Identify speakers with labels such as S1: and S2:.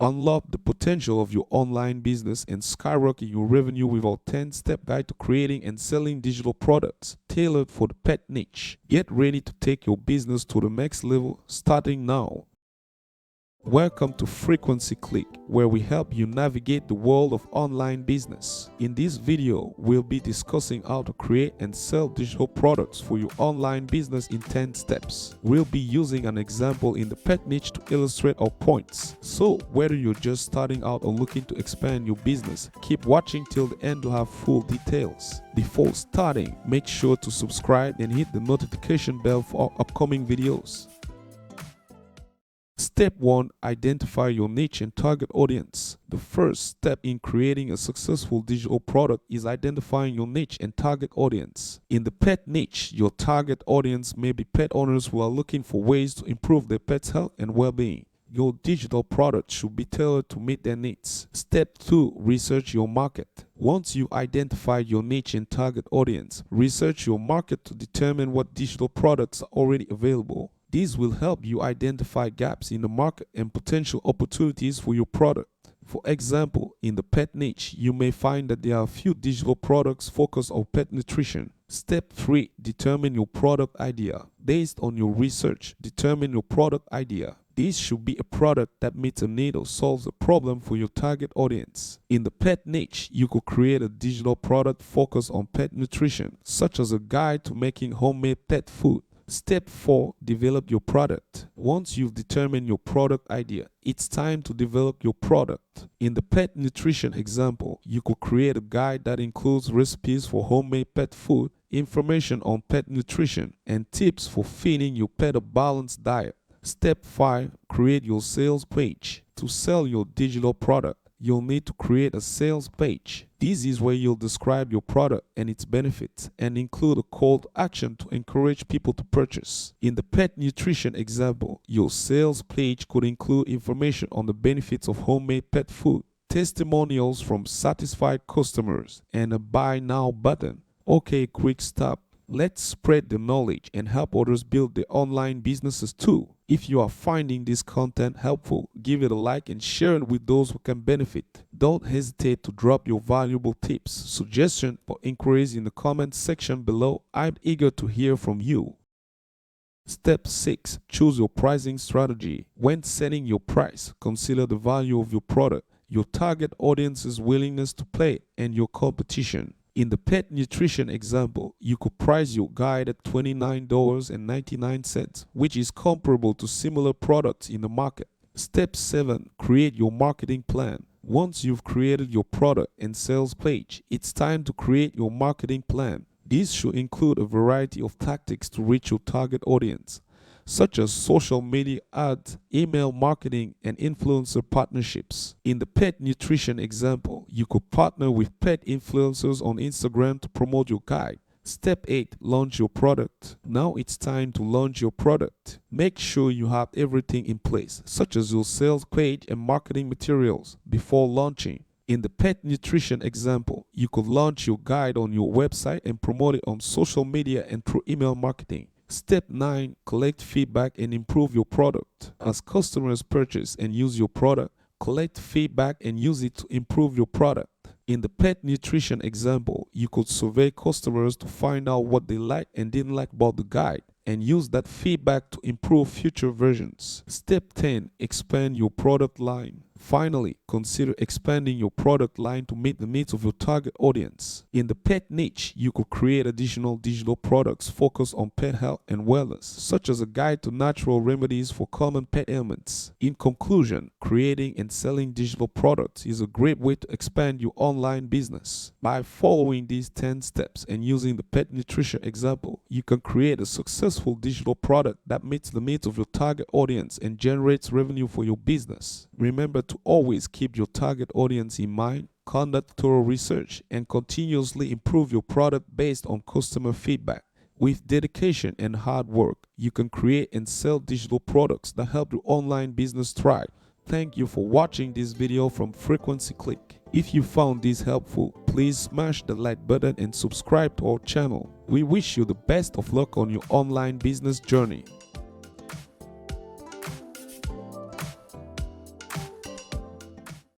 S1: Unlock the potential of your online business and skyrocket your revenue with our 10-step guide to creating and selling digital products tailored for the pet niche. Get ready to take your business to the next level starting now. Welcome to FrequencyClick, where we help you navigate the world of online business. In this video, we'll be discussing how to create and sell digital products for your online business in 10 steps. We'll be using an example in the pet niche to illustrate our points. So, whether you're just starting out or looking to expand your business, keep watching till the end to have full details. Before starting, make sure to subscribe and hit the notification bell for our upcoming videos. Step 1. Identify your niche and target audience. The first step in creating a successful digital product is identifying your niche and target audience. In the pet niche, your target audience may be pet owners who are looking for ways to improve their pet's health and well-being. Your digital product should be tailored to meet their needs. Step 2. Research your market. Once you identify your niche and target audience, research your market to determine what digital products are already available. These will help you identify gaps in the market and potential opportunities for your product. For example, in the pet niche, you may find that there are a few digital products focused on pet nutrition. Step 3. Determine your product idea. Based on your research, determine your product idea. This should be a product that meets a need or solves a problem for your target audience. In the pet niche, you could create a digital product focused on pet nutrition, such as a guide to making homemade pet food. Step 4. Develop your product. Once you've determined your product idea, it's time to develop your product. In the pet nutrition example, you could create a guide that includes recipes for homemade pet food, information on pet nutrition, and tips for feeding your pet a balanced diet. Step 5. Create your sales page. To sell your digital product, you'll need to create a sales page. This is where you'll describe your product and its benefits and include a call to action to encourage people to purchase. In the pet nutrition example, your sales page could include information on the benefits of homemade pet food, testimonials from satisfied customers, and a buy now button. Okay, quick stop. Let's spread the knowledge and help others build their online businesses too. If you are finding this content helpful, give it a like and share it with those who can benefit. Don't hesitate to drop your valuable tips, suggestions, or inquiries in the comments section below. I'm eager to hear from you. Step 6. Choose your pricing strategy. When setting your price, consider the value of your product, your target audience's willingness to pay, and your competition. In the pet nutrition example, you could price your guide at $29.99, which is comparable to similar products in the market. Step 7. Create your marketing plan. Once you've created your product and sales page, it's time to create your marketing plan. This should include a variety of tactics to reach your target audience, such as social media ads, email marketing, and influencer partnerships. In the pet nutrition example, you could partner with pet influencers on Instagram to promote your guide. Step 8. Launch your product. Now it's time to launch your product. Make sure you have everything in place, such as your sales page and marketing materials, before launching. In the pet nutrition example, you could launch your guide on your website and promote it on social media and through email marketing. Step 9. Collect feedback and improve your product. As customers purchase and use your product, collect feedback and use it to improve your product. In the pet nutrition example, you could survey customers to find out what they liked and didn't like about the guide, and use that feedback to improve future versions. Step 10. Expand your product line. Finally, consider expanding your product line to meet the needs of your target audience. In the pet niche, you could create additional digital products focused on pet health and wellness, such as a guide to natural remedies for common pet ailments. In conclusion, creating and selling digital products is a great way to expand your online business. By following these 10 steps and using the pet nutrition example, you can create a successful digital product that meets the needs of your target audience and generates revenue for your business. Remember to always keep your target audience in mind, conduct thorough research, and continuously improve your product based on customer feedback. With dedication and hard work, you can create and sell digital products that help your online business thrive. Thank you for watching this video from FrequencyClick. If you found this helpful, please smash the like button and subscribe to our channel. We wish you the best of luck on your online business journey.